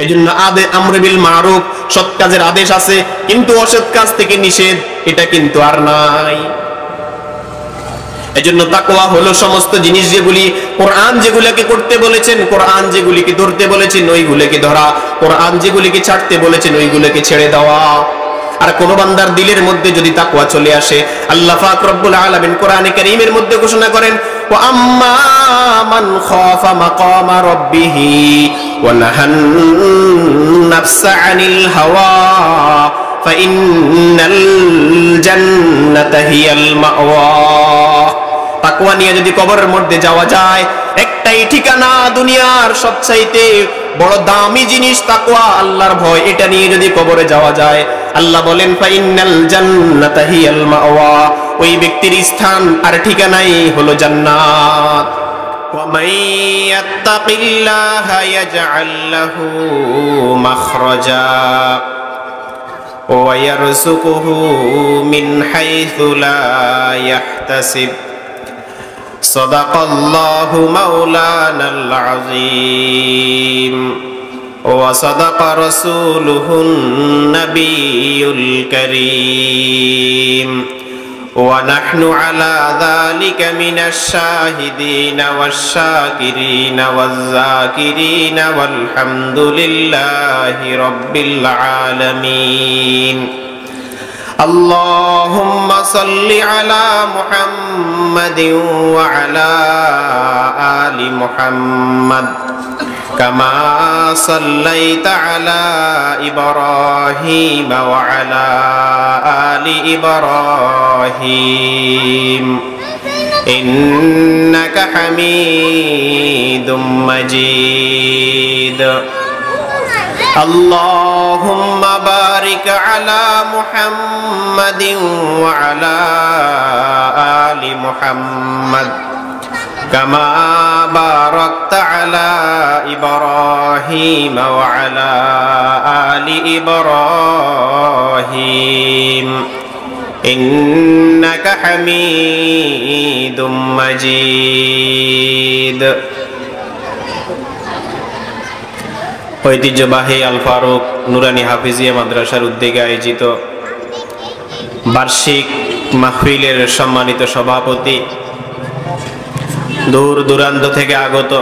এজন্য আমর বিল মারুফ, সৎ কাজের আদেশ আছে, কিন্তু অসৎ কাজ থেকে নিষেধ, এটা কিন্তু আর নাই। এজন্য তাকওয়া হলো সমস্ত জিনিস যেগুলি কোরআন যেগুলোকে করতে বলেছেন, কোরআন যেগুলিকে ধরতে বলেছেন ওইগুলোকে ধরা, কোরআন যেগুলিকে ছাড়তে বলেছেন ওইগুলোকে ছেড়ে দেওয়া। আর কোন বান্দার দিলের মধ্যে যদি তাকওয়া চলে আসে, আল্লাহ পাক রব্বুল আলামিন কোরআনে কারীমের মধ্যে ঘোষণা করেন, ওয়া আম্মা মান খাফা মাকামা রাব্বিহি ওয়া নাহান নাফসা আনিল হাওয়া ফাইন্নাল জান্নাতা হিয়াল মাওয়া। তাকওয়া নিয়ে যদি কবরের মধ্যে যাওয়া যায়, একটাই ঠিকানা দুনিয়ার সবচাইতে বড় দামি জিনিস তাকওয়া, আল্লাহর ভয়, এটা নিয়ে যদি কবরে যাওয়া যায়, আল্লাহ বলেন ফাইন্নাল জান্নাতা হিয়াল মাওয়া, ওই ব্যক্তির স্থান আর ঠিকানাই হলো জান্নাত। ওয়া মাইয়াত্তাকিল্লাহা ইয়াজআল লাহু মাখরাজা ওয়া ইয়ারযুকুহু মিন হাইথু লা ইয়াহতাসিব। সাদাকাল্লাহু মাওলানাল আযীম ওয়া সাদাকা রাসূলুহুন নাবিয়্যুল কারীম ওয়া নাহনু আলা যালিকা মিনাশ শাহিদিনা ওয়াশ শাকিরিনা ওয়াজ যাকিরিনা ওয়াল হামদুলিল্লাহি রাব্বিল আলামিন। আল্লাহুম্মা সাল্লি আলা মুহাম্মাদিন ওয়া আলা আলি মুহাম্মাদ কামা সাল্লাইতা আলা ইব্রাহিম ওয়া আলা আলি ইব্রাহিম ইন্নাকা হামিদুম মাজিদ। আল্লাহুম্মা বারিক আলা মুহাম্মাদিন ওয়া আলা আলি মুহাম্মাদ কামা বারাকতা আলা ইব্রাহিম ওয়া আলা আলি ইব্রাহিম ইন্নাকা হামিদুম মাজিদ। ঐতিহ্যবাহী আল ফারুক নুরানি হাফিজিয়া মাদ্রাসার উদ্যোগে আয়োজিত বার্ষিক মাহফিলের সম্মানিত সভাপতি, দূর দূরান্ত থেকে আগত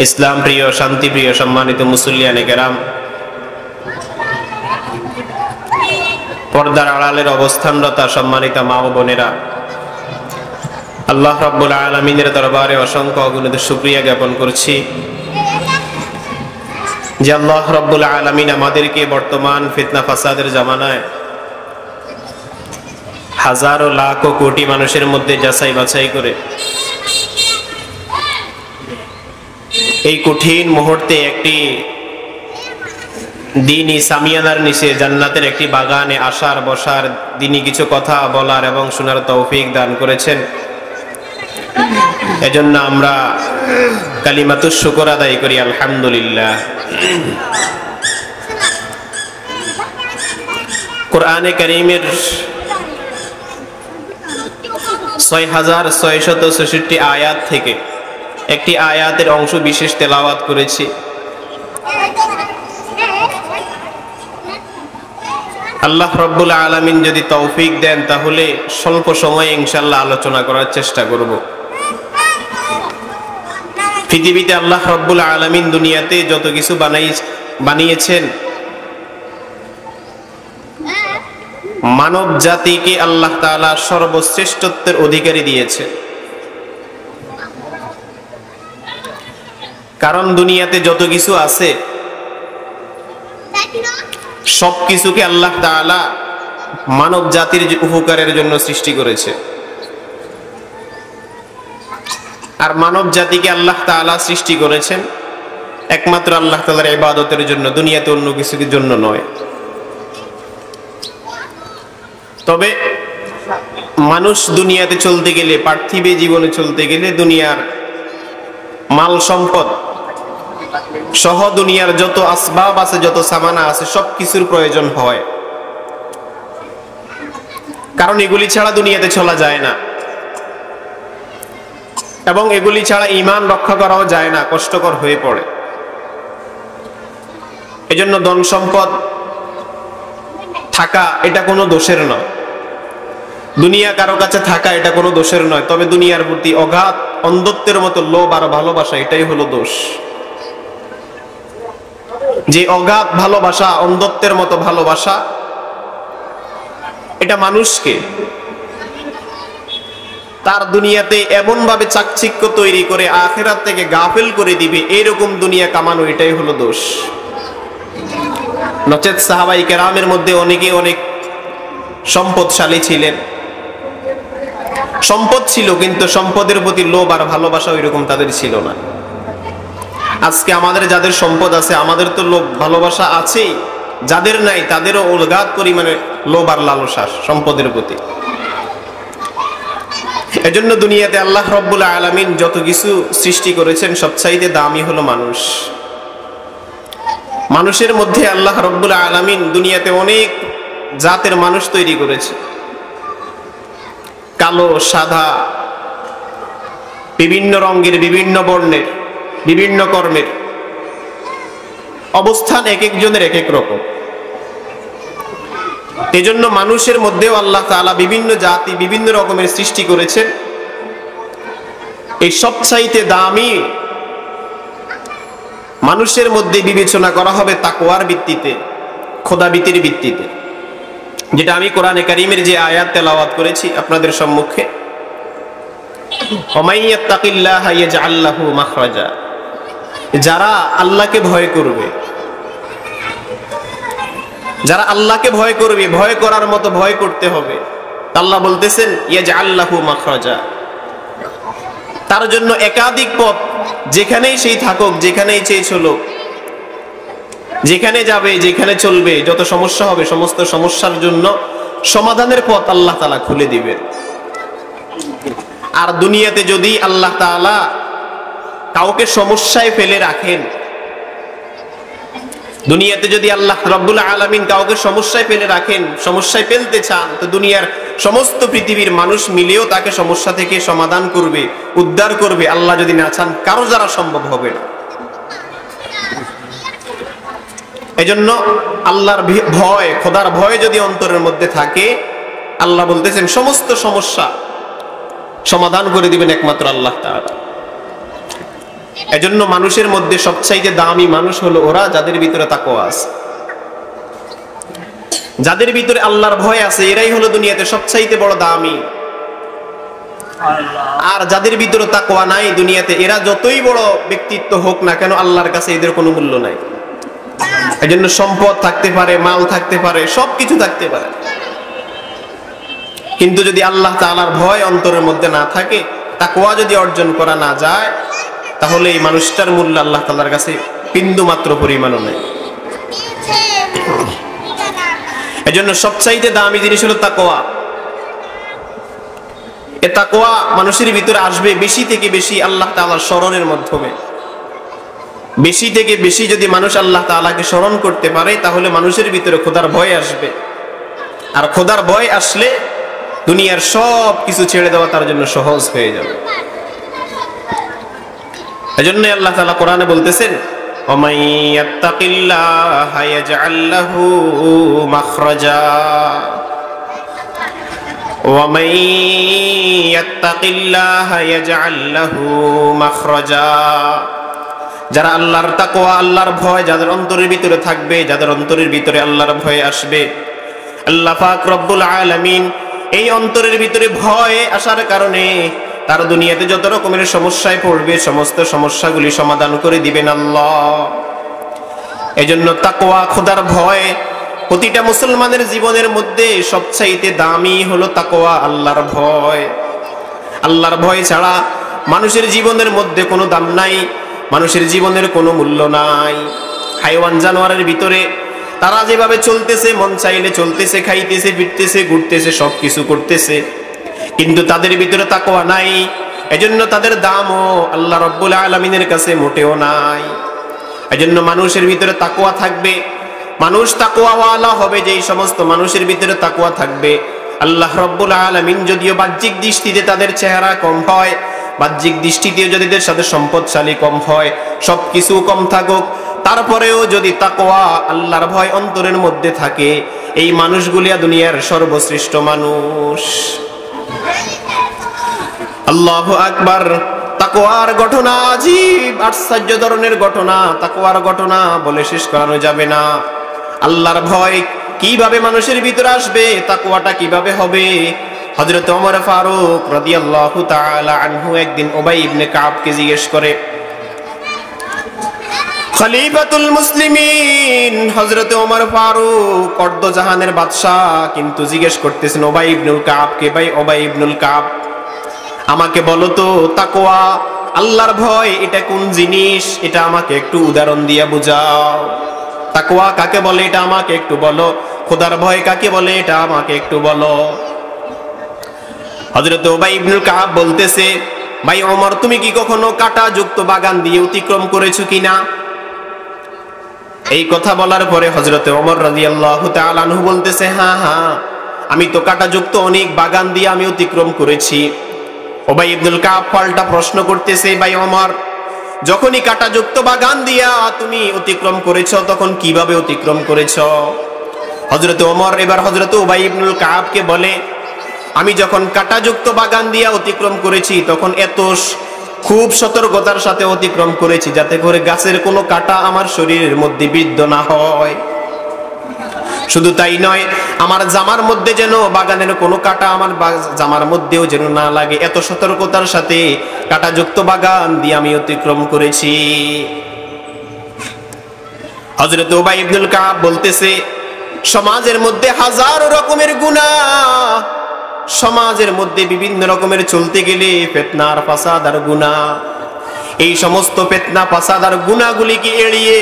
ইসলাম প্রিয়, শান্তি প্রিয় সম্মানিত মুসল্লিয়ানে কেরাম, পর্দার আড়ালের অবস্থানরতা সম্মানিত মা ও বোনেরা, আল্লাহ রাব্বুল আলামিনের দরবারে অসংখ্য অগণিত শুকরিয়া জ্ঞাপন করছি যে আল্লাহ রাব্বুল আলামিন আমাদেরকে বর্তমান ফিতনা ফাসাদের জামানায় হাজারো লাখ ও কোটি মানুষের মধ্যে যাচাই বাছাই করে এই কঠিন মুহূর্তে একটি দ্বীনি সামিয়ানার নিচে জান্নাতের একটি বাগানে আসার, বসার, দ্বীনি কিছু কথা বলার এবং শোনার তৌফিক দান করেছেন। এজন্য আমরা কালিমাতুশ শুকর আদায় করি, আলহামদুলিল্লাহ। কোরআনে কারীমের ৬৬৬৬ আয়াত থেকে একটি আয়াতের অংশ বিশেষ তেলাওয়াত করেছি। আল্লাহ রাব্বুল আলামিন যদি তৌফিক দেন তাহলে স্বল্প সময়ে ইনশাআল্লাহ আলোচনা করার চেষ্টা করব। পৃথিবীতে আল্লাহ রাব্বুল আলামিন দুনিয়াতে যত কিছু বানিয়েছেন, মানব জাতিকে আল্লাহ তাআলা সর্বশ্রেষ্ঠত্বের অধিকারী দিয়েছে। কারণ দুনিয়াতে যত কিছু আছে সব কিছুকে আল্লাহ তাআলা মানব জাতির উপকারের জন্য সৃষ্টি করেছে। আর মানব জাতিকে আল্লাহ তাআলা সৃষ্টি করেছেন একমাত্র আল্লাহ তাআলার ইবাদতের জন্য, দুনিয়াতে অন্য কিছুর জন্য নয়। তবে মানুষ দুনিয়াতে চলতে গেলে, পার্থিব জীবনে চলতে গেলে দুনিয়ার মাল সম্পদ সহ দুনিয়ার যত আসবাব আছে, যত সামানা আছে, সব কিছুর প্রয়োজন হয়। কারণ এগুলি ছাড়া দুনিয়াতে চলা যায় না এবং এগুলি ছাড়া ঈমান রক্ষা করাও যায় না, কষ্টকর হয়ে পড়ে। এজন্য ধন সম্পদ থাকা এটা কোনো দোষের নয়, দুনিয়া কারো কাছে থাকা এটা কোনো দোষের নয়, তবে দুনিয়ার প্রতি অগাধ অন্ধত্বের মতো লোভ আর ভালোবাসা এটাই হলো দোষ। যে অগাধ ভালোবাসা, অন্ধত্বের মতো ভালোবাসা, এটা মানুষকে তার দুনিয়াতে এমন ভাবে চাকচিক্য তৈরি করে আখিরাত থেকে গাফেল করে দিবে, এরকম দুনিয়া কামানো এটাই হলো দোষ। নচেত সাহাবায়ে কেরামের মধ্যে অনেকে অনেক সম্পদশালী ছিলেন, সম্পদ ছিল, কিন্তু সম্পদের প্রতি লোভ আর ভালোবাসা ওইরকম তাদের ছিল না। আজকে আমাদের যাদের সম্পদ আছে, আমাদের তো লোভ ভালোবাসা আছেই, যাদের নাই তাদেরও অগাধ পরিমাণে লোভ আর লালসা সম্পদের প্রতি। এজন্য দুনিয়াতে আল্লাহ রাব্বুল আলামিন যত কিছু সৃষ্টি করেছেন সবচাইতে দামি হলো মানুষ। মানুষের মধ্যে আল্লাহ রাব্বুল আলামিন দুনিয়াতে অনেক জাতের মানুষ তৈরি করেছে, কালো, সাদা, বিভিন্ন রঙের, বিভিন্ন বর্ণের, বিভিন্ন কর্মের, অবস্থান এক একজনের এক এক রকম। এজন্য মানুষের মধ্যেও আল্লাহ তাআলা বিভিন্ন জাতি, বিভিন্ন রকমের সৃষ্টি করেছেন। এই সবচাইতে দামি মানুষের মধ্যে বিবেচনা করা হবে তাকওয়ার ভিত্তিতে, খোদাভীতির ভিত্তিতে, যেটা আমি কোরআনে কারীমের যে আয়াত তেলাওয়াত করেছি আপনাদের সম্মুখে, ওমাইয়াত্তাকিল্লাহা ইয়াজআল লাহু মাখরাজা, যারা আল্লাহকে ভয় করবে, যারা আল্লাহকে ভয় করবে, ভয় করার মতো ভয় করতে হবে। আল্লাহ বলতেছেন ইয়াজআল লাহু মাখরাজা, তার জন্য একাধিক পথ, যেখানেই সেই থাকুক, যেখানেই চেয়ে চলুক, যেখানে যাবে, যেখানে চলবে, যত সমস্যা হবে সমস্ত সমস্যার জন্য সমাধানের পথ আল্লাহ তাআলা খুলে দিবেন। আর দুনিয়াতে যদি আল্লাহ তাআলা কাউকে সমস্যায় ফেলে রাখেন, দুনিয়াতে যদি আল্লাহ রাব্বুল আলামিন কাউকে সমস্যায় ফেলে রাখেন, সমস্যায় ফেলতে চান, তো দুনিয়ার সমস্ত পৃথিবীর মানুষ মিলেও তাকে সমস্যা থেকে সমাধান করবে, উদ্ধার করবে। আল্লাহ যদি না চান, কারো দ্বারা সম্ভব হবে না। এজন্য আল্লাহর ভয়, খোদার ভয় যদি অন্তরের মধ্যে থাকে, আল্লাহ বলতেছেন সমস্ত সমস্যা সমাধান করে দিবেন একমাত্র আল্লাহ তাআলা। এজন্য মানুষের মধ্যে সবচাইতে দামি মানুষ হলো ওরা যাদের ভিতরে তাকওয়া আছে, যাদের ভিতরে আল্লাহর ভয় আছে, এরাই হলো দুনিয়াতে সবচাইতে বড় দামি। আর যাদের ভিতরে তাকওয়া নাই দুনিয়াতে, এরা যতই বড় ব্যক্তিত্ব হোক না কেন, আল্লাহর কাছে এদের কোনো মূল্য নাই। এজন্য সম্পদ থাকতে পারে, মাল থাকতে পারে, সবকিছু থাকতে পারে, কিন্তু যদি আল্লাহ তাআলার ভয় অন্তরের মধ্যে না থাকে, তাকওয়া যদি অর্জন করা না যায়, তাহলে এই মানুষটার মূল্য আল্লাহ তাআলার কাছে বিন্দু মাত্র পরিমাণও নেই। এজন্য সবচাইতে দামি জিনিস হলো তাকওয়া। এ তাকওয়া মানুষের ভিতরে আসবে বেশি থেকে বেশি আল্লাহ তাআলার স্মরণের মাধ্যমে। বেশি থেকে বেশি যদি মানুষ আল্লাহ তাআলাকে স্মরণ করতে পারে, তাহলে মানুষের ভিতরে খোদার ভয় আসবে। আর খোদার ভয় আসলে দুনিয়ার সব কিছু ছেড়ে দেওয়া তার জন্য সহজ হয়ে যাবে। এজন্য আল্লাহ তাআলা কোরআনে বলতেছেন, ওমাইয়াত্তাকিল্লাহা ইয়াজআল লাহু মাখরাজা, ওমাইয়াত্তাকিল্লাহা ইয়াজআল লাহু মাখরাজা। যারা আল্লাহর তাকওয়া, আল্লাহর ভয় যাদের অন্তরের ভিতরে থাকবে, যাদের অন্তরের ভিতরে আল্লাহর ভয় আসবে, আল্লাহ পাক রব্বুল আলামিন এই অন্তরের ভিতরে ভয় আসার কারণে তার দুনিয়াতে যত রকমের সমস্যায় পড়বে, সমস্ত সমস্যাগুলি সমাধান করে দিবেন আল্লাহ। এজন্য তাকওয়া, খোদার ভয় প্রতিটা মুসলমানের জীবনের মধ্যে সবচাইতে দামি হলো তাকওয়া, আল্লাহর ভয়। আল্লাহর ভয় ছাড়া মানুষের জীবনের মধ্যে কোনো দাম নাই, মানুষের জীবনের কোনো মূল্য নাই। হাইওয়ান জানোয়ারের ভিতরে তারা যেভাবে চলতেছে, মন চাইলে চলতেছে, খাইতেছে, ফিরতেছে, ঘুরতেছে, সবকিছু করতেছে, কিন্তু তাদের ভিতরে তাকওয়া নাই। এজন্য তাদের দামও আল্লাহ রাব্বুল আলামিনের কাছে মোটেও নাই। এজন্য মানুষের ভিতরে তাকওয়া থাকবে, মানুষ তাকওয়াওয়ালা হবে। যেই সমস্ত মানুষের ভিতরে তাকওয়া থাকবে, আল্লাহ রাব্বুল আলামিন যদিও বাহ্যিক দৃষ্টিতে তাদের চেহারা কম হয়, বাহ্যিক দৃষ্টিতেও যদি এদের সাথে সম্পদশালী কম হয়, সবকিছু কম থাকুক, তারপরেও যদি তাকওয়া আল্লাহর ভয় অন্তরের মধ্যে থাকে, এই মানুষগুলি দুনিয়ার সর্বশ্রেষ্ঠ মানুষ। আল্লাহু আকবার। তাকওয়ার ঘটনা আজীব, আশ্চর্য ধরনের ঘটনা। তাকওয়ার ঘটনা বলে শেষ করানো যাবে না। আল্লাহর ভয় কিভাবে মানুষের ভিতরে আসবে, তাকওয়াটা কিভাবে হবে। হযরত ওমর ফারুক রাদিয়াল্লাহু তাআলা আনহু একদিন উবাই ইবনে কাবকে জিজ্ঞেস করে, খলিফাতুল মুসলিমিন হযরত ওমর ফারুক অর্ধ জাহানের বাদশা, কিন্তু জিজ্ঞেস করতেছেন উবাই ইবনুল কাবকে, ভাই উবাই ইবনুল কাব, আমাকে বলো তো তাকওয়া, আল্লাহর ভয় এটা কোন জিনিস, এটা আমাকে একটু উদাহরণ দিয়ে বুঝাও। তাকওয়া কাকে বলে এটা আমাকে একটু বলো, খোদার ভয় কাকে বলে এটা আমাকে একটু বলো। হযরত উবাই ইবনুল কাব বলতেছে, ভাই ওমর, তুমি কি কখনো কাঁটা যুক্ত বাগান দিয়ে অতিক্রম করেছো কিনা? এই কথা বলার পরে হযরত ওমর রাদিয়াল্লাহু তাআলা আনহু বলতেছে, হ্যাঁ হ্যাঁ, আমি তো কাঁটা যুক্ত অনেক বাগান দিয়ে আমি অতিক্রম করেছি। উবাই ইবনুল কাব পাল্টা প্রশ্ন করতেছে, ভাই ওমর, যখনই কাঁটা যুক্ত বাগান দিয়া তুমি অতিক্রম করেছো, তখন কিভাবে অতিক্রম করেছো? হযরত ওমর এবার হযরত উবাই ইবনুল কাবকে বলে, আমি যখন কাঁটাযুক্ত বাগান দিয়া অতিক্রম করেছি, তখন এত খুব সতর্কতার সাথে অতিক্রম করেছি যাতে করে গাছের কোনো কাঁটা আমার শরীরের মধ্যে বিদ্ধ না হয়। শুধু তাই নয়, আমার জামার মধ্যে যেন বাগানের কোনো কাঁটা আমার জামার মধ্যেও যেন না লাগে, এত সতর্কতার সাথে কাঁটাযুক্ত বাগান দিয়ে আমি অতিক্রম করেছি। হযরত উবাই ইবনুল কাব বলতেছে, সমাজের মধ্যে হাজারো রকমের গুনাহ, সমাজের মধ্যে বিভিন্ন রকমের চলতে গেলে ফিতনার ফাসাদ আর গুনাহ, এই সমস্ত ফিতনা ফাসাদ আর গুনাহগুলিকে এড়িয়ে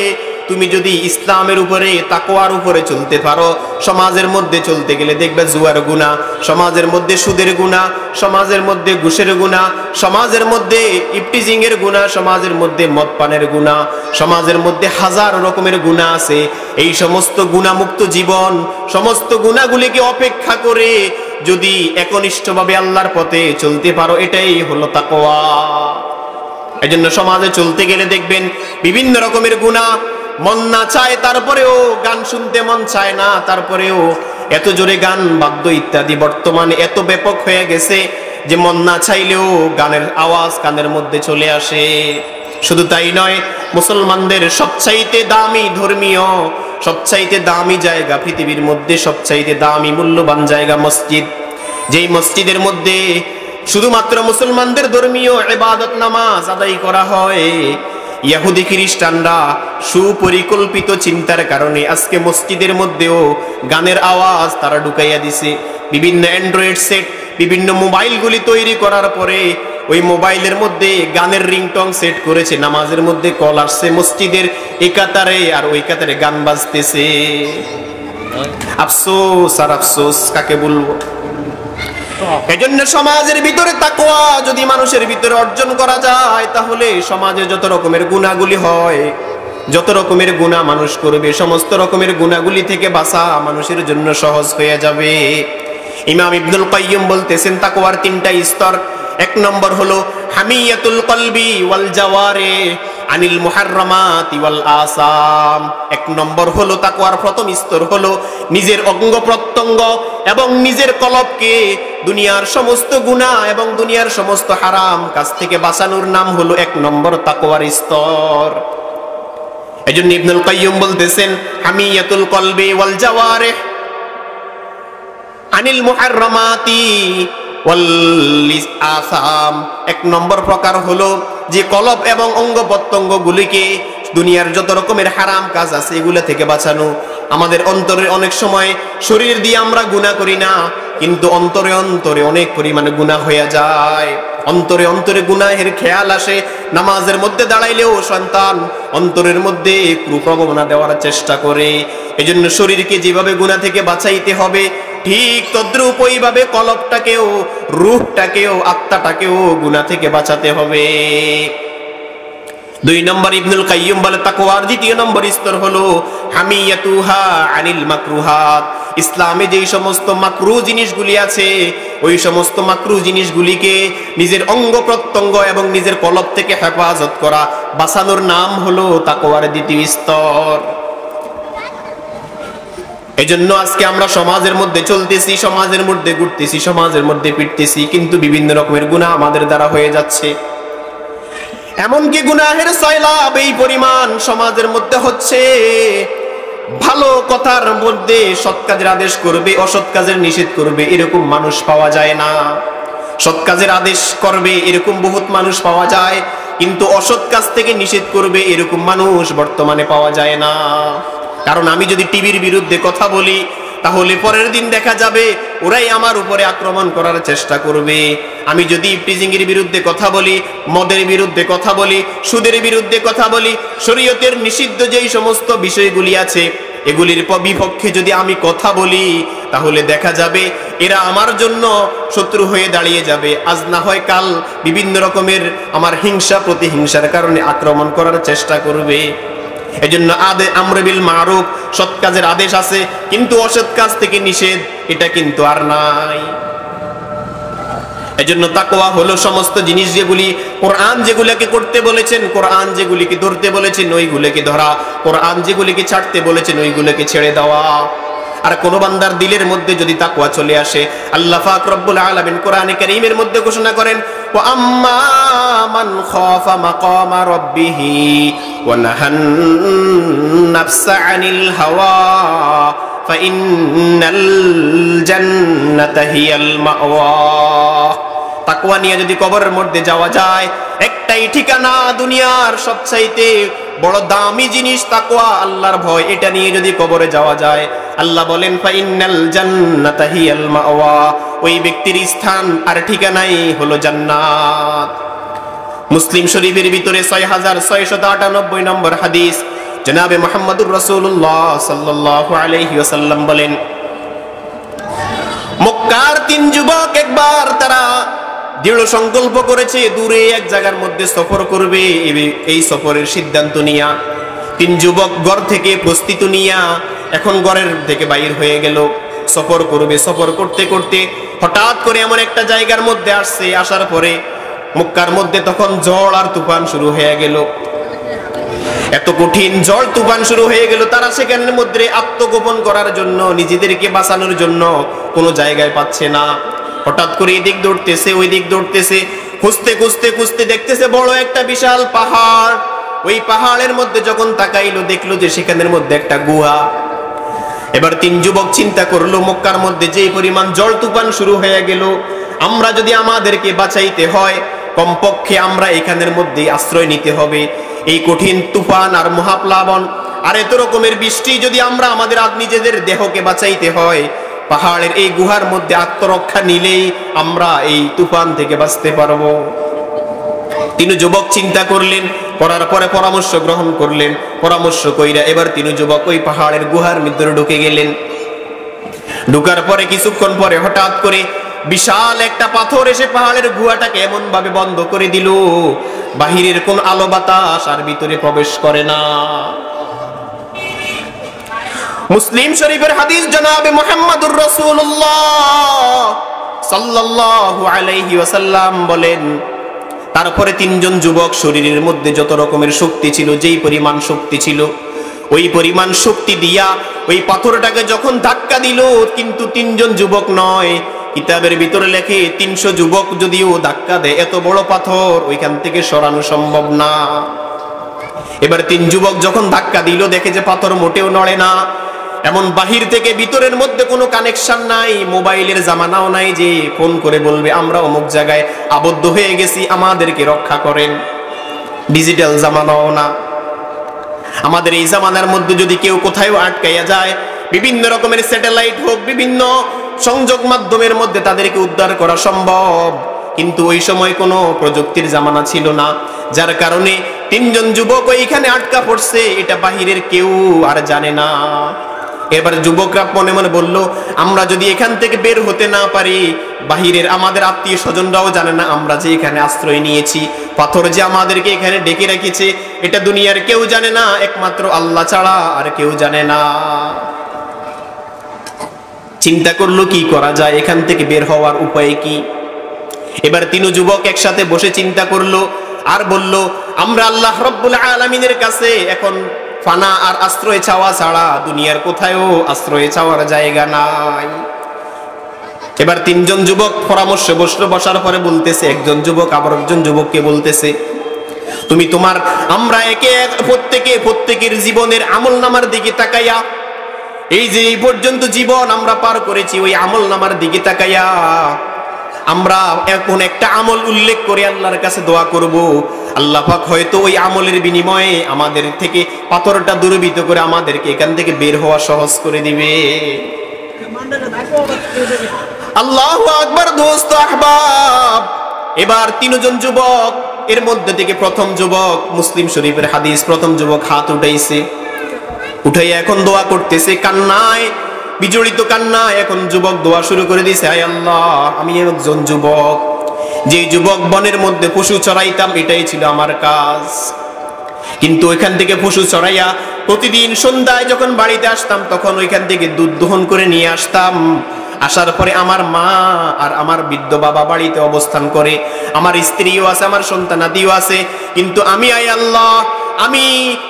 তুমি যদি ইসলামের উপরে তাকওয়ার উপরে চলতে পারো, সমাজের মধ্যে চলতে গেলে দেখবে জুয়ার গুনাহ, সমাজের মধ্যে সুদের গুনাহ, সমাজের মধ্যে ঘুষের গুনাহ, সমাজের মধ্যে ইফটিজিং এর গুনাহ, সমাজের মধ্যে মদ পানের গুনাহ, সমাজের মধ্যে হাজার রকমের গুনাহ আছে। এই সমস্ত গুনাহমুক্ত জীবন, সমস্ত গুনাহগুলিকে অপেক্ষা করে যদি একনিষ্ঠভাবে আল্লাহর পথে চলতে পারো, এটাই হলো তাকওয়া। এজন্য সমাজে চলতে গেলে দেখবেন বিভিন্ন রকমের গুনাহ, মন না চায় তারপরেও, গান শুনতে মন চায় না তারপরেও এত জোরে গান বাদ্য ইত্যাদি বর্তমানে এত ব্যাপক হয়ে গেছে যে মন না চাইলেও গানের আওয়াজ কানের মধ্যে চলে আসে। শুধু তাই নয়, মুসলমানদের সবচাইতে দামি ধর্মীয়, সবচাইতে দামি জায়গা পৃথিবীর মধ্যে, সবচাইতে দামি মূল্যবান জায়গা মসজিদ। যেই মসজিদের মধ্যে শুধুমাত্র মুসলমানদের ধর্মীয় ইবাদত নামাজ আদায় করা হয়, ইহুদি খ্রিস্টানরা সুপরিকল্পিত চিন্তার কারণে আজকে মসজিদের মধ্যেও গানের আওয়াজ তারা ঢুকাইয়া দিছে। বিভিন্ন অ্যান্ড্রয়েড সেট, বিভিন্ন মোবাইলগুলি তৈরি করার পরে ওই মোবাইলের মধ্যে গানের রিংটং সেট করেছে, নামাজের মধ্যে কল আসছে মসজিদের এই কাতারে আর ওই কাতারে গান বাজতেছে। আফসোস আর আফসোস, কাকে বলবো। এজন্য সমাজের ভিতরে তাকওয়া যদি মানুষের ভিতরে অর্জন করা যায়, তাহলে সমাজে যত রকমের গুনাহগুলি হয়, যত রকমের গুনাহ মানুষ করবে, সমস্ত রকমের গুনাহগুলি থেকে বাঁচা মানুষের জন্য সহজ হয়ে যাবে। ইমাম ইবনুল কাইয়্যিম বলতেছেন তাকওয়ার তিনটা স্তর। এক নম্বর হলো হামিয়াতুল কলবি ওয়াল জাওয়ারে আনিল মুহাররামাতি ওয়াল আসাম। এক নম্বর হলো তাকওয়ার প্রথম স্তর হলো নিজের অঙ্গ প্রত্যঙ্গ এবং নিজের কলবকে দুনিয়ার সমস্ত গুনাহ এবং দুনিয়ার সমস্ত হারাম কাজ থেকে বাঁচানোর নাম হলো এক নম্বর তাকওয়ার স্তর। এজন্য ইবনুল কাইয়্যিম বলতেছেন হামিয়াতুল কলবি ওয়াল জাওয়ারে আনিল মুহাররামাতি ওয়াল আসাম। এক নম্বর প্রকার হলো যে কলব এবং অঙ্গ প্রত্যঙ্গ গুলিকে দুনিয়ার যত রকমের হারাম কাজ আছে এগুলো থেকে বাঁচানো। আমাদের অন্তরে অনেক সময় শরীর দিয়ে আমরা গুনাহ করি না, কিন্তু অন্তরে অন্তরে অনেক পরিমাণে গুনাহ হয়ে যায়। অন্তরে অন্তরে গুনাহের খেয়াল আসে। নামাজের মধ্যে দাঁড়াইলেও সন্তান অন্তরের মধ্যে কুপ্রবণতা দেওয়ার চেষ্টা করে। এজন্য শরীরকে যেভাবে গুনাহ থেকে বাঁচাইতে হবে, ঠিক তদ্রূপ ওইভাবে কলবটাকেও, রূহটাকেও, আত্মাটাকেও গুনাহ থেকে বাঁচাতে হবে। দুই নম্বর ইবনুল কাইয়্যিম বলে তাকওয়ার দ্বিতীয় নম্বর স্তর হলো হামিয়াতুহা আনিল মাকরুহাত। ইসলামে যেই সমস্ত মাকরু জিনিসগুলি আছে ওই সমস্ত মাকরু জিনিসগুলিকে নিজের অঙ্গ প্রত্যঙ্গ এবং নিজের কলব থেকে হেফাজত করা, বাঁচানোর নাম হলো তাকওয়ার দ্বিতীয় স্তর। এজন্য আজকে আমরা সমাজের মধ্যে চলতেছি, সমাজের মধ্যে ঘুরতেছি, সমাজের মধ্যে ফিরতেছি, কিন্তু বিভিন্ন রকমের গুনাহ আমাদের দ্বারা হয়ে যাচ্ছে। এমনকি গুনাহের সয়লাব এই পরিমাণ সমাজের মধ্যে হচ্ছে, ভালো কথার মধ্যে সৎ কাজের আদেশ করবে, অসৎ কাজের নিষেধ করবে, এরকম মানুষ পাওয়া যায় না। সৎ কাজের আদেশ করবে এরকম বহুত মানুষ পাওয়া যায়, কিন্তু অসৎ কাজ থেকে নিষেধ করবে এরকম মানুষ বর্তমানে পাওয়া যায় না। কারণ আমি যদি টিভির বিরুদ্ধে কথা বলি, তাহলে পরের দিন দেখা যাবে ওরাই আমার উপরে আক্রমণ করার চেষ্টা করবে। আমি যদি প্রিজিংয়ের বিরুদ্ধে কথা বলি, মদের বিরুদ্ধে কথা বলি, সুদের বিরুদ্ধে কথা বলি, শরীয়তের নিষিদ্ধ যেই সমস্ত বিষয়গুলি আছে এগুলির বিপক্ষে যদি আমি কথা বলি, তাহলে দেখা যাবে এরা আমার জন্য শত্রু হয়ে দাঁড়িয়ে যাবে। আজ না হয় কাল বিভিন্ন রকমের আমার হিংসা প্রতিহিংসার কারণে আক্রমণ করার চেষ্টা করবে। এজন্য আমর বিল মারুফ, সৎ কাজের আদেশ আছে, কিন্তু অসৎ কাজ থেকে নিষেধ এটা কিন্তু আর নাই। এজন্য তাকওয়া হলো সমস্ত জিনিস যেগুলি কোরআন যেগুলোকে করতে বলেছেন, কোরআন যেগুলিকে ধরতে বলেছেন ওইগুলোকে ধরা, কোরআন যেগুলিকে ছাড়তে বলেছেন ওইগুলোকে ছেড়ে দেওয়া। আর কোন বান্দার দিলের মধ্যে যদি তাকওয়া চলে আসে, আল্লাহ পাক রব্বুল আলামিন কোরআনে কারীমের মধ্যে ঘোষণা করেন, ওয়া আম্মা মান খাফা মাকামা রাব্বিহি ওয়া নাহান নাফসা আনিল হাওয়া ফাইন্নাল জান্নাতা হিয়াল মাওয়া। তাকওয়া নিয়ে যদি কবরের মধ্যে যাওয়া যায়, একটাই ঠিকানা দুনিয়ার সবচাইতে বড় দামি জিনিস তাকওয়া, আল্লাহর ভয়, এটা নিয়ে যদি কবরে যাওয়া যায়, আল্লাহ বলেন ফাইন্নাল জান্নাতা হিয়াল মাওয়া, ওই ব্যক্তির স্থান আর ঠিকানাই হলো জান্নাত। মুসলিম শরীফের ভিতরে 6698 নম্বর হাদিস, জনাবে মুহাম্মদুর রাসূলুল্লাহ সাল্লাল্লাহু আলাইহি ওয়াসাল্লাম বলেন, মক্কার 3 যুবক একবার তারা দৃঢ় সংকল্প করেছে দূরে এক জায়গার মধ্যে সফর করবে। এই সফরের সিদ্ধান্ত নিয়া 3 যুবক ঘর থেকে প্রস্তুতি নিয়া এখন ঘরের থেকে বাইর হয়ে গেল, সফর করবে। সফর করতে করতে হঠাৎ করে এমন একটা জায়গার মধ্যে আসছে, আসার পরে মক্কার মধ্যে তখন ঝড় আর তুফান শুরু হয়ে গেল। এত কঠিন ঝড় তুফান শুরু হয়ে গেল, তারা সেখানের মধ্যে আত্মগোপন করার জন্য, নিজেদেরকে বাঁচানোর জন্য কোনো জায়গায় পাচ্ছে না। হঠাৎ করে এদিক দৌড়তেছে, ওই দিক দৌড়তেছে, খুঁজতে খুঁজতে খুঁজতে দেখতেছে বড় একটা বিশাল পাহাড়। ওই পাহাড়ের মধ্যে যখন তাকাইলো, দেখলো যে সেখানের মধ্যে একটা গুহা। এবার 3 যুবক চিন্তা করলো, মক্কার মধ্যে যে পরিমাণ ঝড় তুফান শুরু হয়ে গেল, আমরা যদি আমাদেরকে বাঁচাইতে হয়, কমপক্ষে আমরা এখানের মধ্যে আশ্রয় নিতে হবে। এই কঠিন তুফান আর মহাপ্লাবন আর এত রকমের বৃষ্টি যদি আমরা আমাদের নিজেদের দেহকে বাঁচাইতে হয়, পাহাড়ের এই গুহার মধ্যে আত্মরক্ষা নিলেই আমরা এই তুফান থেকে বাঁচতে পারবো। 3 যুবক চিন্তা করলেন, করার পরে পরামর্শ গ্রহণ করলেন। পরামর্শ কইরা এবার 3 যুবক ওই পাহাড়ের গুহার ভিতরে ঢুকে গেলেন। ঢুকার পরে কিছুক্ষণ পরে হঠাৎ করে বিশাল একটা পাথর এসে পাহাড়ের গুহাটাকে এমন ভাবে বন্ধ করে দিল, বাহিরের কোন আলো বাতাস আর ভিতরে প্রবেশ করে না। মুসলিম শরীফের হাদিস, জনাবে মুহাম্মদুর রাসূলুল্লাহ সাল্লাল্লাহু আলাইহি ওয়াসাল্লাম বলেন, তারপরে 3 জন যুবক শরীরের মধ্যে যত রকমের শক্তি ছিল, যেই পরিমাণ শক্তি ছিল, ওই পরিমাণ শক্তি দিয়া ওই পাথরটাকে যখন ধাক্কা দিল, কিন্তু 3 জন যুবক নয়, কিতাবের ভিতরে লেখে 300 যুবক যদিও ধাক্কা দেয়, এত বড় পাথর ওইখান থেকে সরানো সম্ভব না। এবার 3 যুবক যখন ধাক্কা দিল, দেখে যে পাথর মোটেও নড়ে না। এমন বাহির থেকে ভিতরের মধ্যে কোনো কানেকশন নাই, মোবাইলের জামানাও নাই যে ফোন করে বলবে আমরা অমুক জায়গায় আবদ্ধ হয়ে গেছি, আমাদেরকে রক্ষা করেন। ডিজিটাল জামানাও না। আমাদের এই জামানার মধ্যে যদি কেউ কোথাও আটকাইয়া যায়, বিভিন্ন রকমের স্যাটেলাইট হোক, বিভিন্ন সংযোগ মাধ্যমের মধ্যে তাদেরকে উদ্ধার করা সম্ভব, কিন্তু ওই সময় কোনো প্রযুক্তির জামানা ছিল না, যার কারণে 3 জন যুবক ওইখানে আটকা পড়ছে, এটা বাহিরের কেউ আর জানে না। এবার যুবকরা মনে মনে বলল, আমরা যদি এখান থেকে বের হতে না পারি, বাহিরের আমাদের আত্মীয় স্বজনরাও জানে না আমরা যে এখানে আশ্রয় নিয়েছি, পাথর যে আমাদেরকে এখানে ডেকে রেখেছে, এটা দুনিয়ার কেউ জানে না, একমাত্র আল্লাহ ছাড়া আর কেউ জানে না। চিন্তা করলো কি করা যায়, এখান থেকে বের হওয়ার উপায় কি। এবার তিন যুবক একসাথে বসে চিন্তা করলো আর বলল, আমরা আল্লাহ রাব্বুল আলামিনের কাছে এখন ফানা আর আশ্রয় চাওয়া ছাড়া দুনিয়ার কোথায়ও আশ্রয় চাওয়ার জায়গা নাই। এবার তিনজন যুবক পরামর্শে বসলো, বসার পরে বলতেছে, একজন যুবক আবার একজন যুবককে বলতেছে, তুমি তোমার আমরা প্রত্যেকের জীবনের আমলনামার দিকে তাকাইয়া, এই যে এই পর্যন্ত জীবন আমরা পার করেছি ওই আমলনামার দিকে তাকাইয়া আমরা এখন একটা আমল উল্লেখ করে আল্লাহর কাছে দোয়া করব, আল্লাহ পাক হয়তো ওই আমলের বিনিময়ে আমাদের থেকে পাথরটা দূরীভূত করে আমাদেরকে এখান থেকে বের হওয়া সহজ করে দিবে। আল্লাহু আকবার। দোস্ত আহবাব, এবার তিনজন যুবক, এর মধ্যে থেকে প্রথম যুবক, মুসলিম শরীফের হাদিস, প্রথম যুবক হাত উঠাইছে, উঠাইয়া এখন দোয়া করতেছে, কান্নায় বিজড়িত কান্নায় এখন যুবক দোয়া শুরু করে দিয়েছে, আয় আল্লাহ, আমি একজন যুবক, যে যুবক বনের মধ্যে পশু চড়াইতাম, এটাই ছিল আমার কাজ। কিন্তু ওইখান থেকে পশু চড়াইয়া প্রতিদিন সন্ধ্যায় যখন বাড়িতে আসতাম তখন ওইখান থেকে দুধ দহন করে নিয়ে আসতাম। আসার পরে আমার মা আর আমার বৃদ্ধ বাবা বাড়িতে অবস্থান করে, আমার স্ত্রীও আছে, আমার সন্তানাদিও আছে। কিন্তু আমি আয় আল্লাহ, আমি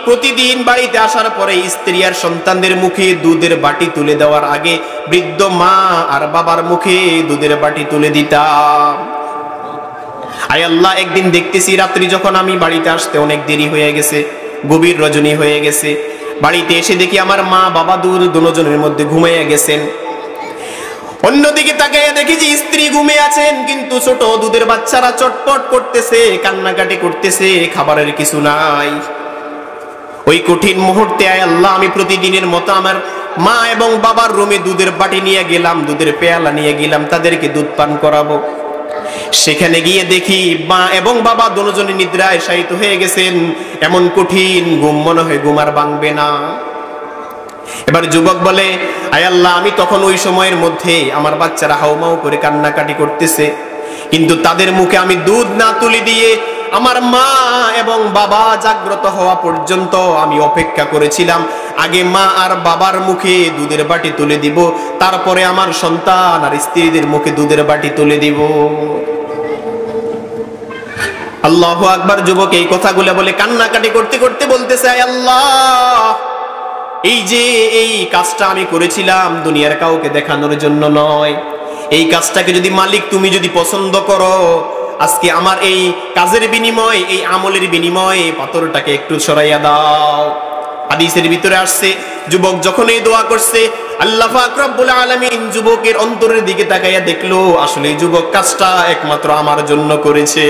প্রতিদিন বাড়িতে আসার পরে স্ত্রী আর সন্তানদের মুখে দুধের বাটি তুলে দেওয়ার আগে বৃদ্ধ মা আর বাবার মুখে দুধের বাটি তুলে দিতাম। আয় আল্লাহ, একদিন দেখতেছি রাত্রি যখন আমি বাড়িতে আসতে অনেক দেরি হয়ে গেছে, গভীর রজনী হয়ে গেছে, বাড়িতে এসে দেখি আমার মা বাবা দুজনের মধ্যে ঘুমিয়ে গেছেন। অন্যদিকে তাকাইয়া দেখি যে স্ত্রী ঘুমিয়ে আছেন, কিন্তু ছোট দুধের বাচ্চারা চটপট করতেছে, কান্নাকাটি করতেছে, খাবারের কিছু নাই। ওই কঠিন মুহূর্তে আয় আল্লাহ, আমি প্রতিদিনের মতো আমার মা এবং বাবার রুমে দুধের বাটি নিয়ে গেলাম, দুধের পেয়ালা নিয়ে গেলাম, তাদেরকে দুধ পান করাবো। সেখানে গিয়ে দেখি মা এবং বাবা দুজনে নিদ্রায় শায়িত হয়ে গেছেন। এমন কঠিন ঘুম, মনে হয় ঘুম আর ভাঙবে না। এবার যুবক বলে, আয় আল্লাহ, আমি তখন ওই সময়ের মধ্যে আমার বাচ্চারা হাউমাউ করে কান্নাকাটি করতেছে, কিন্তু তাদের মুখে আমি দুধ না তুলে দিয়ে আমার মা এবং বাবা জাগ্রত হওয়া পর্যন্ত আমি অপেক্ষা করেছিলাম। আগে মা আর বাবার মুখে দুধের বাটি তুলে দিব, তারপরে আমার সন্তান আর স্ত্রীদের মুখে দুধের বাটি তুলে দিব। আল্লাহু আকবার। যুবক এই কথাগুলো বলে কান্নাকাটি করতে করতে বলতেছে, আয় আল্লাহ, এই যে এই কাজটা আমি করেছিলাম দুনিয়ার কাউকে দেখানোর জন্য নয়, এই কাজটাকে যদি মালিক তুমি যদি পছন্দ করো, আজকে আমার এই কাজের বিনিময়, এই আমলের বিনিময়ে পাথরটাকে একটু সরাইয়া দাও। হাদিসের ভিতরে আসছে, যুবক যখন এই দোয়া করছে, আল্লাহ পাক রব্বুল আলামিন যুবকের অন্তরের দিকে তাকাইয়া দেখলো, আসলে যুবক কাজটা একমাত্র আমার জন্য করেছে।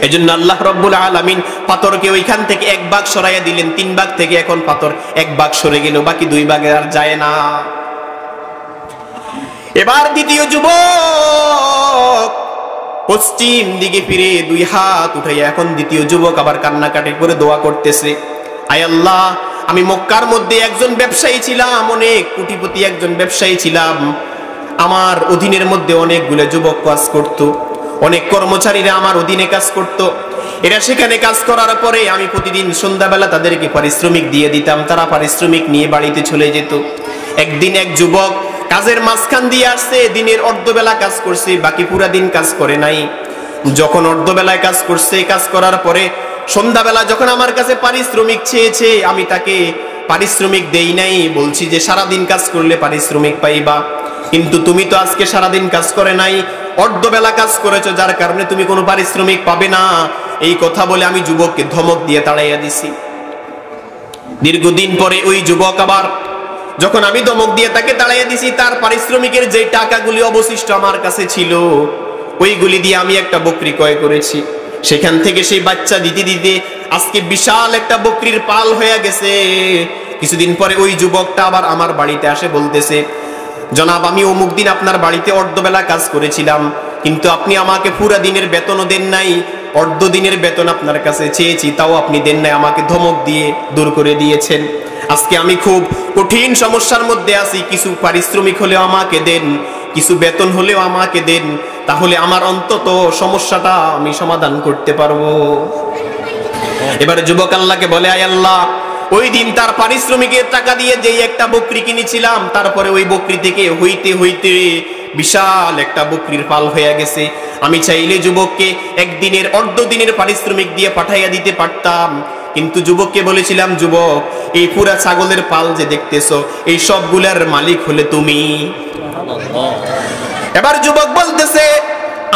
এজন্য আল্লাহ রব্বুল আলামিন পাথরকে ওইখান থেকে এক ভাগ সরাইয়া দিলেন, 3 ভাগ থেকে এখন পাথর এক ভাগ সরে গেল, বাকি 2 ভাগে আর যায় না। এবার দ্বিতীয় যুবক পশ্চিম দিকে ফিরে 2 হাত উঠাইয়া এখন দ্বিতীয় যুবক আবার কান্নাকাটি করে দোয়া করতেছে, আয় আল্লাহ, আমি মক্কার মধ্যে একজন ব্যবসায়ী ছিলাম, অনেক কোটিপতি একজন ব্যবসায়ী ছিলাম। আমার অধীনের মধ্যে অনেকগুলো যুবক কাজ করত, অনেক কর্মচারীরা আমার অধীনে কাজ করত। এরা সেখানে কাজ করার পরে আমি প্রতিদিন সন্ধ্যাবেলা তাদেরকে পারিশ্রমিক দিয়ে দিতাম, তারা পারিশ্রমিক নিয়ে বাড়িতে চলে যেত। একদিন এক যুবক কাজের মাঝখান দিয়ে আসছে, দিনের অর্ধবেলা কাজ করছে, বাকি পুরা দিন কাজ করে নাই। যখন অর্ধবেলায় কাজ করছে, কাজ করার পরে সন্ধ্যাবেলা যখন আমার কাছে পারিশ্রমিক চেয়েছে, আমি তাকে পারিশ্রমিক দেই নাই, বলছি যে সারাদিন কাজ করলে পারিশ্রমিক পাইবা, কিন্তু তুমি তো আজকে সারাদিন কাজ করে নাই, অর্ধবেলা কাজ করেছো, যার কারণে তুমি কোনো পারিশ্রমিক পাবে না। এই কথা বলে আমি যুবককে ধমক দিয়ে তাড়াইয়া দিছি। দীর্ঘদিন পরে ওই যুবক আবার যখন আমি ধমক দিয়ে তাকে তাড়াইয়া দিছি, তার পারিশ্রমিকের যে টাকাগুলি অবশিষ্ট আমার কাছে ছিল, ওইগুলি দিয়ে আমি একটা বকরি ক্রয় করেছি। সেখান থেকে সেই বাচ্চা দিতে দিতে আজকে বিশাল একটা বকরির পাল হয়ে গেছে। কিছুদিন পরে ওই যুবকটা আবার আমার বাড়িতে আসে, বলতেছে, জনাব, আমি অমুক দিন আপনার বাড়িতে অর্ধবেলা কাজ করেছিলাম, কিন্তু আপনি আমাকে পুরা দিনের বেতনও দেন নাই, অর্ধ দিনের বেতন আপনার কাছে চেয়েছি, তাও আপনি দেন নাই, আমাকে ধমক দিয়ে দূর করে দিয়েছেন। আজকে আমি খুব কঠিন সমস্যার মধ্যে আছি, কিছু পারিশ্রমিক হলেও আমাকে দেন, কিছু বেতন হলেও আমাকে দেন, তাহলে আমার অন্তত সমস্যাটা আমি সমাধান করতে পারবো। এবারে যুবক আল্লাহকে বলে, আয় আল্লাহ, ওই দিন তার পারিশ্রমিকের টাকা দিয়ে যেই একটা বকরি কিনেছিলাম, তারপরে ওই বকরি থেকে হইতে হইতে বিশাল একটা বকরির পাল হয়ে গেছে। আমি চাইলে যুবককে একদিনের অর্ধদিনের পারিশ্রমিক দিয়ে পাঠাইয়া দিতে পারতাম, কিন্তু যুবককে বলেছিলাম, যুবক এই পুরা ছাগলের পাল যে দেখতেছো এই সবগুলার মালিক হলে তুমি। এবার যুবক বলতেছে,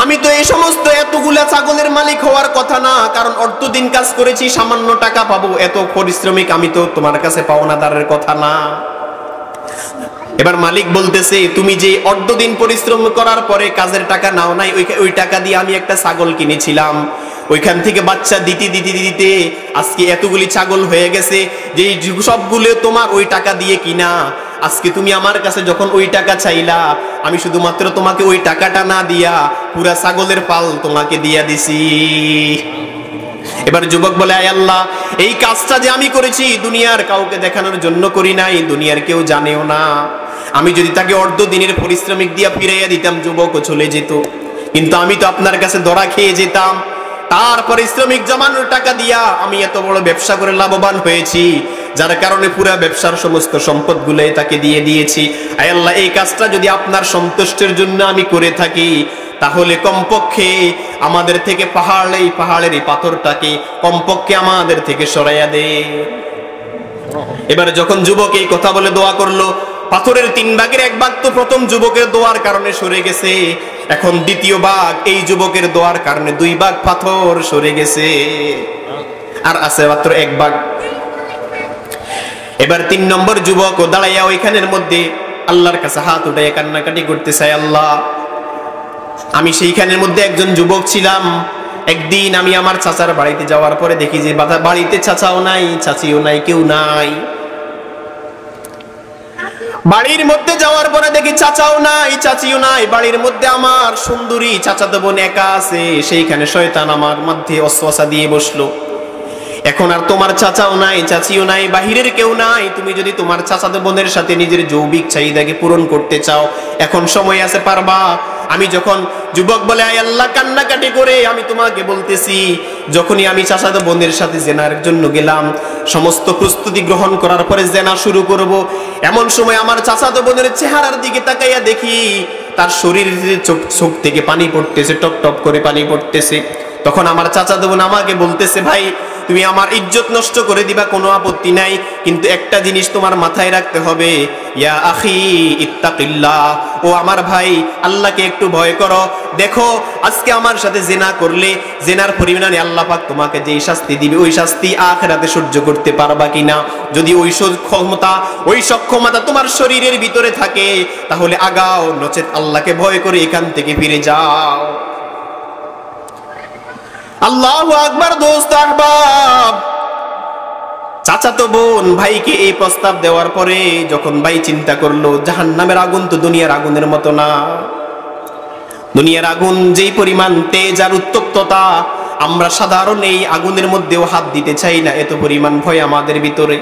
আমি তো এই সমস্ত এতগুলা ছাগলের মালিক হওয়ার কথা না, কারণ অর্ধদিন কাজ করেছি, সামান্য টাকা পাবো, এত পরিশ্রমিক আমি তো তোমার কাছে পাওনাদারের কথা না। এবার মালিক বলতেছে, তুমি যে অর্ধদিন পরিশ্রম করার পরে কাজের টাকা নাও নাই, ওই টাকা দিয়ে আমি একটা ছাগল কিনেছিলাম, ওইখান থেকে বাচ্চা দিতে দিতে দিতে আজকে এতগুলি ছাগল হয়ে গেছে, যে সবগুলো তোমার ওই টাকা দিয়ে কিনা। আজকে তুমি আমার কাছে যখন ওই টাকা চাইলা, আমি শুধুমাত্র তোমাকে ওই টাকাটা না দিয়া পুরা ছাগলের পাল তোমাকে দিয়া দিছি। এবার যুবক বলে, আয় আল্লাহ, এই কাজটা যে আমি করেছি দুনিয়ার কাউকে দেখানোর জন্য করি নাই, দুনিয়ার কেউ জানেও না। আমি যদি তাকে অর্ধদিনের পরিশ্রমিক দিয়া ফিরাইয়া দিতাম, যুবকও চলে যেত, কিন্তু আমি তো আপনার কাছে ধরা খেয়ে যেতাম। তার পরিশ্রমিক জমানোর টাকা দিয়া আমি এত বড় ব্যবসা করে লাভবান হয়েছি, যার কারণে পুরা ব্যবসার সমস্ত সম্পদগুলো তাকে দিয়ে দিয়েছি। আয় আল্লাহ, এই কাজটা যদি আপনার সন্তুষ্টের জন্য আমি করে থাকি, তাহলে কমপক্ষে আমাদের থেকে পাহাড়ের এই পাথরটাকে কমপক্ষে আমাদের থেকে সরাইয়া দে। এবার যখন যুবক এই কথা বলে দোয়া করলো, পাথরের 3 ভাগের 1 ভাগ তো প্রথম যুবকের দোয়ার কারণে সরে গেছে, এখন দ্বিতীয় ভাগ এই যুবকের দোয়ার কারণে 2 ভাগ পাথর সরে গেছে, আর আছে মাত্র 1 ভাগ। এবার 3 নম্বর যুবক ও দাঁড়াইয়া ওইখানের মধ্যে আল্লাহর কাছে হাত উঠাইয়া কান্নাকাটি করতে চায়, আল্লাহ, আমি সেইখানের মধ্যে একজন যুবক ছিলাম। একদিন আমি আমার চাচার বাড়িতে যাওয়ার পরে দেখি যে বাড়িতে চাচাও নাই, চাচিও নাই, কেউ নাই। বাড়ির মধ্যে যাওয়ার পরে দেখি চাচাও নাই, চাচিও নাই, বাড়ির মধ্যে আমার সুন্দরী চাচাতো বোন একা আছে। সেইখানে শয়তান আমার মধ্যে ওয়াসওয়াসা দিয়ে বসলো, এখন আর তোমার চাচাও নাই, চাচিও নাই, বাহিরের কেউ নাই, তুমি যদি তোমার চাচাতো বোনের সাথে নিজের যৌবিক চাহিদাকে পূরণ করতে চাও, এখন সময় আছে, পারবা। আমি যখন যুবক বলে, আয় আল্লাহ, কান্নাকাটি করে আমি তোমাকে বলতেছি, যখনই আমি চাচাতো বোনের সাথে জেনার জন্য গেলাম, সমস্ত প্রস্তুতি গ্রহণ করার পরে জেনা শুরু করব, এমন সময় আমার চাচাতো বোনের চেহারার দিকে তাকাইয়া দেখি তার শরীরের চোখ থেকে পানি পড়তেছে, টপ টপ করে পানি পড়তেছে। তখন আমার চাচাতো বোন আমাকে বলতেছে, ভাই তুমি আমার ইজ্জত নষ্ট করে দিবা, কোনো আপত্তি নাই, কিন্তু একটা জিনিস তোমার মাথায় রাখতে হবে, ইয়া আখি ইত্তাকিল্লাহ, ও আমার ভাই, আল্লাহকে একটু ভয় করো। দেখো আজকে আমার সাথে জেনা করলে জেনার পরিমাণে আল্লাহ পাক তোমাকে যেই শাস্তি দিবে, ওই শাস্তি আখিরাতে সহ্য করতে পারবা কিনা। যদি ওই সক্ষমতা তোমার শরীরের ভিতরে থাকে, তাহলে আগাও, নচেত আল্লাহকে ভয় করে এখান থেকে ফিরে যাও। আল্লাহু আকবার। দোস্ত আহবাব, চাচাতো বোন ভাইকে এই প্রস্তাব দেওয়ার পরে যখন ভাই চিন্তা করলো, জাহান্নামের আগুন তো দুনিয়ার আগুনের মতো না। দুনিয়ার আগুন যেই পরিমাণ তেজ আর উত্তপ্ততা, আমরা সাধারণ এই আগুনের মধ্যেও হাত দিতে চাই না, এত পরিমাণ ভয় আমাদের ভিতরে।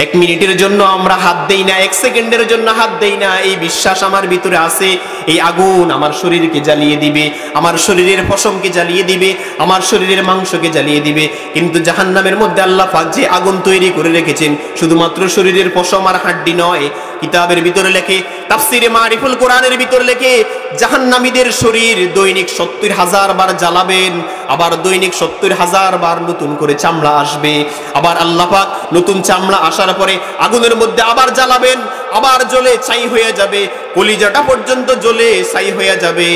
1 মিনিটের জন্য আমরা হাত দেই না, 1 সেকেন্ডের জন্য হাত দেই না, এই বিশ্বাস আমার ভিতরে আছে, এই আগুন আমার শরীরকে জ্বালিয়ে দিবে, আমার শরীরের পশমকে জ্বালিয়ে দিবে, আমার শরীরের মাংসকে জ্বালিয়ে দিবে। কিন্তু জাহান্নামের মধ্যে আল্লাহ পাক যে আগুন তৈরি করে রেখেছেন, শুধুমাত্র শরীরের পশম আর হাড্ডি নয়। কিতাবের ভিতরে লেখে, তাফসিরে মারিফুল কোরআনের ভিতরে লেখে, জাহান্নামীদের শরীর দৈনিক 70,000 বার জ্বালাবেন, আবার দৈনিক 70,000 বার নতুন করে চামড়া আসবে। আবার আল্লাহ পাক নতুন চামড়া আসার পরে আগুনের মধ্যে আবার জ্বালাবেন, আবার জ্বলে ছাই হয়ে যাবে, কলিজাটা পর্যন্ত জ্বলে ছাই হয়ে যাবে,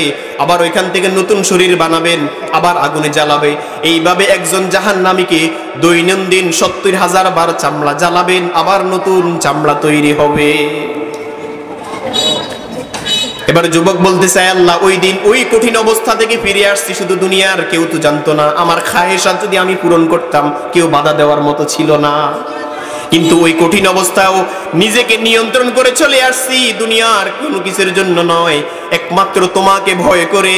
আবার ওইখান থেকে নতুন শরীর বানাবেন, আবার আগুনে জ্বালাবে। এইভাবে একজন জাহান্নামীকে দৈনন্দিন 70,000 বার চামড়া জ্বালাবেন, আবার নতুন চামড়া তৈরি হবে। এবার যুবক বলতে চায়, আল্লাহ, ওই দিন ওই কঠিন অবস্থা থেকে ফিরে আসছি, শুধু দুনিয়ার কেউ তো জানতো না, আমার খায়েশাত যদি আমি পূরণ করতাম কেউ বাধা দেওয়ার মতো ছিল না, কিন্তু ওই কঠিন অবস্থাও নিজেকে নিয়ন্ত্রণ করে চলে আসছি, দুনিয়ার কোনো কিছুর জন্য নয়, একমাত্র তোমাকে ভয় করে,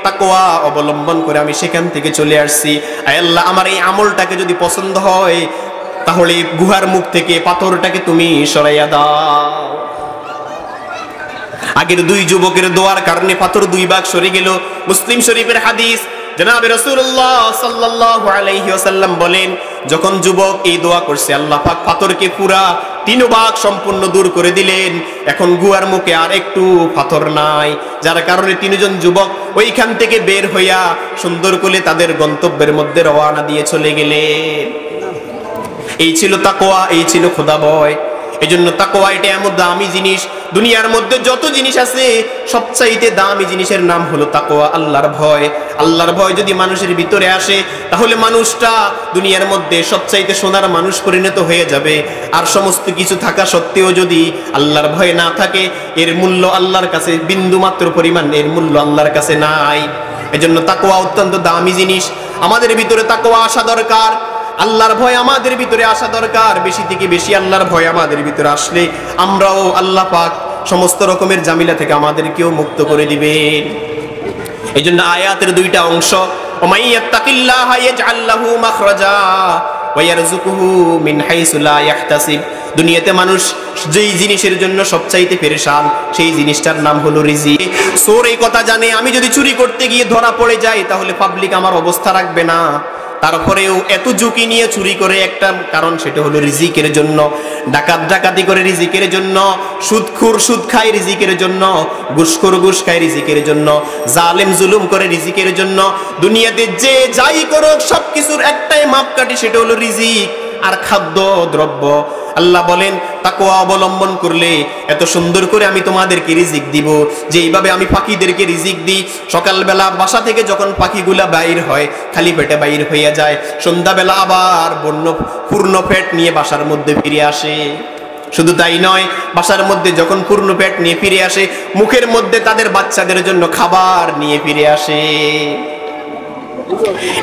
তাকওয়া অবলম্বন করে আমি সেখান থেকে চলে আসছি। আয় আল্লাহ, আমার এই আমলটাকে যদি পছন্দ হয়, তাহলে গুহার মুখ থেকে পাথরটাকে তুমি সরাইয়া দাও। আগের 2 যুবকের দোয়ার কারণে পাথর 2 ভাগ সরে গেল। মুসলিম শরীফের হাদিস, জনাবে রাসূলুল্লাহ সাল্লাল্লাহু আলাইহি ওয়াসাল্লাম বলেন, যখন যুবক এই দোয়া করছে, আল্লাহ পাক পাথরকে পুরা 3 ভাগ সম্পূর্ণ দূর করে দিলেন। এখন গুহার মুখে আর একটু পাথর নাই, যার কারণে 3 জন যুবক ওইখান থেকে বের হইয়া সুন্দর করে তাদের গন্তব্যের মধ্যে রওনা দিয়ে চলে গেলেন। এই ছিল তাকওয়া, এই ছিল খোদা ভয়। এজন্য তাকওয়া এটা এমন দামি জিনিস, দুনিয়ার মধ্যে যত জিনিস আছে সবচাইতে দামি জিনিসের নাম হলো তাকওয়া, আল্লাহর ভয়। আল্লাহর ভয় যদি মানুষের ভিতরে আসে তাহলে মানুষটা দুনিয়ার মধ্যে সবচাইতে সোনার মানুষ পরিণত হয়ে যাবে। আর সমস্ত কিছু থাকা সত্ত্বেও যদি আল্লাহর ভয় না থাকে, এর মূল্য আল্লাহর কাছে বিন্দু মাত্র পরিমাণ, এর মূল্য আল্লাহর কাছে নাই। এজন্য তাকওয়া অত্যন্ত দামি জিনিস। আমাদের ভিতরে তাকওয়া আসা দরকার, আল্লাহর ভয় আমাদের ভিতরে আসা দরকার। বেশি থেকে বেশি আল্লাহর ভয় আমাদের ভিতরে আসলে আমরাও আল্লাহ পাক সমস্ত রকমের জামিলা থেকে আমাদেরকেও মুক্ত করে দিবেন। এই জন্য আয়াতের 2টা অংশ, ওমাইয়াত্তাকিল্লাহা ইয়াজআল লাহু মাখরাজা ওয়া ইয়ারযুকুহু মিন হাইসু লা ইয়াহতাসিব। দুনিয়াতে মানুষ যেই জিনিসের জন্য সবচাইতে পেরেশান, সেই জিনিসটার নাম হলো রিজিক। চোর এই কথা জানে, আমি যদি চুরি করতে গিয়ে ধরা পড়ে যাই তাহলে পাবলিক আমার অবস্থা রাখবে না, তারপরেও এত ঝুঁকি নিয়ে চুরি করে একটা কারণ, সেটা হলো রিজিকের জন্য। ডাকাত ডাকাতি করে রিজিকের জন্য, সুদখোর সুদ খায় রিজিকের জন্য, ঘুষখোর ঘুষ খায় রিজিকের জন্য, জালেম জুলুম করে রিজিকের জন্য। দুনিয়াতে যে যাই করুক সবকিছুর একটাই মাপকাঠি, সেটা হলো রিজিক আর খাদ্য দ্রব্য। আল্লাহ বলেন, তাকওয়া অবলম্বন করলে এত সুন্দর করে আমি তোমাদেরকে রিজিক দিব, যে এইভাবে আমি পাখিদেরকে রিজিক দিই। সকালবেলা বাসা থেকে যখন পাখিগুলা বাইর হয় খালি পেটে বাইর হইয়া যায়, সন্ধ্যাবেলা আবার পূর্ণ পেট নিয়ে বাসার মধ্যে ফিরে আসে। শুধু তাই নয়, বাসার মধ্যে যখন পূর্ণ পেট নিয়ে ফিরে আসে, মুখের মধ্যে তাদের বাচ্চাদের জন্য খাবার নিয়ে ফিরে আসে।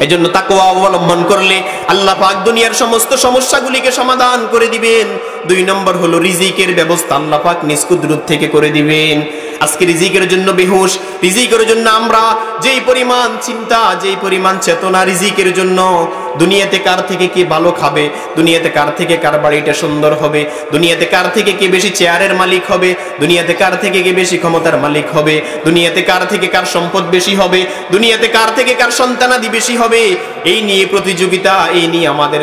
এজন্য তাকওয়া অবলম্বন করলে আল্লাহ পাক দুনিয়ার সমস্ত সমস্যাগুলিকে সমাধান করে দিবেন। 2 নম্বর হলো রিজিকের ব্যবস্থা আল্লাহ পাক নিজ কুদরত থেকে করে দিবেন। আজকে রিজিকের জন্য বেহুশ, রিজিকের জন্য আমরা যেই পরিমাণ চিন্তা, যেই পরিমাণ চেতনা রিজিকের জন্য, দুনিয়াতে কার থেকে কে ভালো খাবে, দুনিয়াতে কার থেকে কার বাড়িটা সুন্দর হবে, দুনিয়াতে কার থেকে কে বেশি চেয়ারের মালিক হবে, দুনিয়াতে কার থেকে কে বেশি ক্ষমতার মালিক হবে, দুনিয়াতে কার থেকে কার সম্পদ বেশি হবে, দুনিয়াতে কার থেকে কার সন্তানাদি বেশি হবে, এই নিয়ে প্রতিযোগিতা, এই নিয়ে আমাদের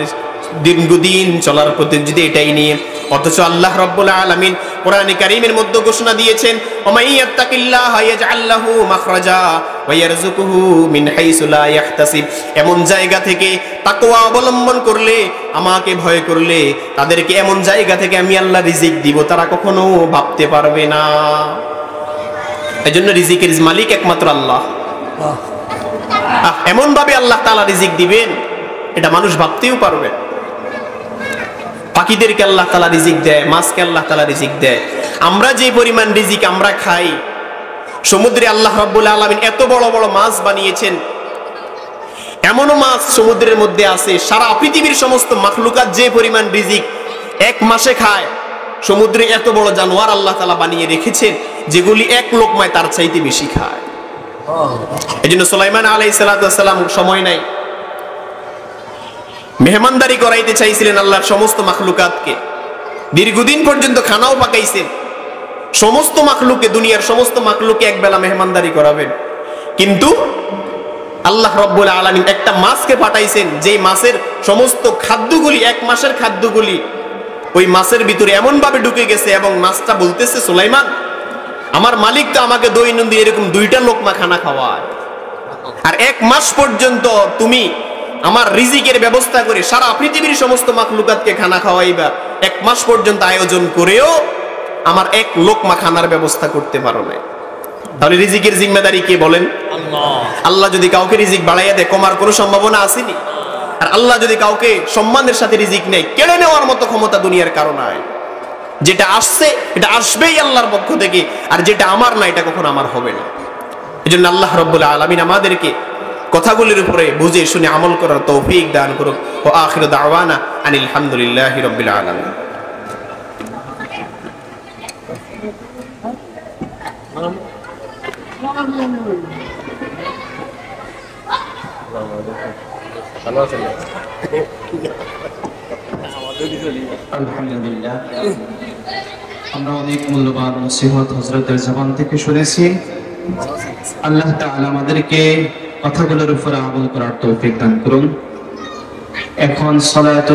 দিন চলার প্রতিযোগিতা, এটাই নিয়ে। অথচ আল্লাহ রাব্বুল আলামিন কোরআনে কারীমের মধ্যে ঘোষণা দিয়েছেন, ওমাইয়াত্তাকিল্লাহা ইয়াজআল লাহু মাখরাজা ওয়া ইয়ারযুকুহু মিন হাইসু লা ইয়াহতাসিব। এমন জায়গা থেকে তাকওয়া অবলম্বন করলে, আমাকে ভয় করলে, তাদেরকে এমন জায়গা থেকে আমি আল্লাহ রিজিক দিব তারা কখনো ভাবতে পারবে না। এজন্য রিজিকের মালিক একমাত্র আল্লাহ। এমন ভাবে আল্লাহ তাআলা রিজিক দিবেন এটা মানুষ ভাবতেও পারবে। পাখিদেরকে আল্লাহ তাআলা রিজিক দেয়, মাছকে আল্লাহ তাআলা রিজিক দেয়। আমরা যে পরিমাণ রিজিক আমরা খাই, সমুদ্রে আল্লাহ রাব্বুল আলামিন এত বড় বড় মাছ বানিয়েছেন। এমনও মাছ সমুদ্রের মধ্যে আছে, সারা পৃথিবীর সমস্ত মাখলুকাত যে পরিমাণ রিজিক 1 মাসে খায়, সমুদ্রে এত বড় জানোয়ার আল্লাহ তাআলা বানিয়ে রেখেছেন যেগুলি 1 লোকমায় তার চাইতে বেশি খায়। এজন্য সুলাইমান আলাইহিস সালাম সময় নাই, মেহমানদারি করাইতে চাইছিলেন আল্লাহর সমস্ত মাখলুকাতকে, দীর্ঘদিন পর্যন্ত খানাও পাকাইছেন। সমস্ত মাখলুকে, দুনিয়ার সমস্ত মাখলুকে একবেলা মেহমানদারি করাবেন, কিন্তু আল্লাহ রাব্বুল আলামিন একটা মাছকে পাঠাইছেন, যেই মাছের সমস্ত খাদ্যগুলি, 1 মাসের খাদ্যগুলি ওই মাছের ভিতরে এমন ভাবে ঢুকে গেছে, এবং মাছটা বলতেছে, সুলাইমান, আমার মালিক তো আমাকে দৈনন্দিন এরকম 2টা লোকমা খানা খাওয়ায়, আর 1 মাস পর্যন্ত তুমি আমার রিজিকের ব্যবস্থা করে সারা পৃথিবীর সমস্ত মাখলুকাতকে খানা খাওয়াইবা, 1 মাস পর্যন্ত আয়োজন করেও আমার 1 লোকমা খানার ব্যবস্থা করতে পারো না। তাহলে রিজিকের জিম্মেদারি কে বলেন? আল্লাহ। আল্লাহ যদি কাউকে রিজিক বাড়াইয়া দেয়, কমার কোনো সম্ভাবনা আসেনি। আর আল্লাহ যদি কাউকে সম্মানের সাথে রিজিক নেয়, কেড়ে নেওয়ার মতো ক্ষমতা দুনিয়ার কারো নাই। যেটা আসছে এটা আসবেই আল্লাহর পক্ষ থেকে, আর যেটা আমার না এটা কখনো আমার হবে না। এজন্য আল্লাহ রাব্বুল আলামিন আমাদেরকে কথাগুলির উপরে বুঝে শুনে আমল করার তৌফিক দান করুক। ও আখিরু দাওয়ানা আনিল হামদুলিল্লাহি রাব্বিল আলামিন। আলহামদুলিল্লাহ, আমরা অনেক মূল্যবান নসিহত হযরতের জবান থেকে শুনেছি। আল্লাহ তাআলা আমাদেরকে কথাগুলোর উপর আমল করার তৌফিক দান করুন। এখন সালাতুল